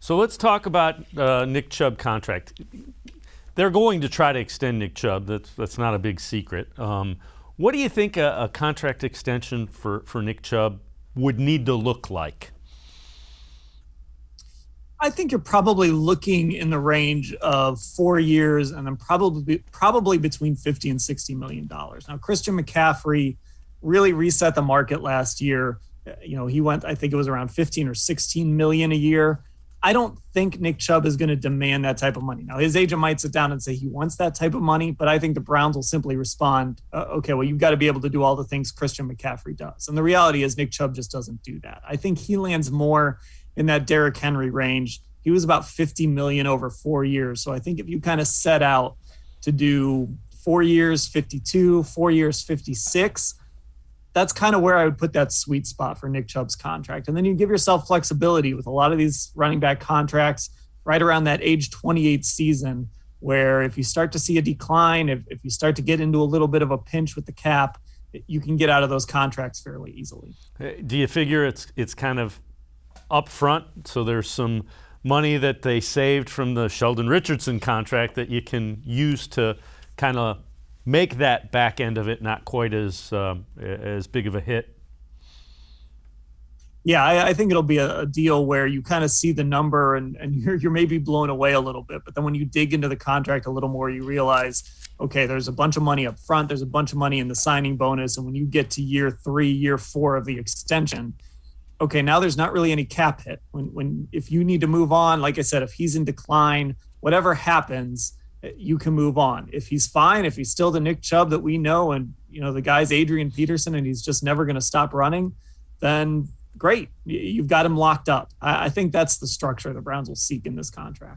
So let's talk about Nick Chubb contract. They're going to try to extend Nick Chubb. That's not a big secret. What do you think a contract extension for Nick Chubb would need to look like? I think you're probably looking in the range of 4 years and then probably between $50 and $60 million. Now, Christian McCaffrey really reset the market last year. He went, I think it was around 15 or 16 million a year. I don't think Nick Chubb is going to demand that type of money. Now, his agent might sit down and say he wants that type of money, but I think the Browns will simply respond, okay, well, you've got to be able to do all the things Christian McCaffrey does. And the reality is Nick Chubb just doesn't do that. I think he lands more in that Derrick Henry range. He was about 50 million over 4 years. So I think if you kind of set out to do 4 years, 52, 4 years, 56, that's kind of where I would put that sweet spot for Nick Chubb's contract. And then you give yourself flexibility with a lot of these running back contracts right around that age 28 season, where if you start to see a decline, if you start to get into a little bit of a pinch with the cap, you can get out of those contracts fairly easily. Do you figure it's kind of up front, so there's some money that they saved from the Sheldon Richardson contract that you can use to kind of make that back end of it not quite as big of a hit? Yeah, I think it'll be a deal where you kind of see the number and you're maybe blown away a little bit. But then when you dig into the contract a little more, you realize, okay, there's a bunch of money up front. There's a bunch of money in the signing bonus. And when you get to year 3, year 4 of the extension, okay, now there's not really any cap hit. If you need to move on, like I said, if he's in decline, whatever happens, you can move on. If he's fine, if he's still the Nick Chubb that we know, and the guy's Adrian Peterson and he's just never going to stop running, then great. You've got him locked up. I think that's the structure the Browns will seek in this contract.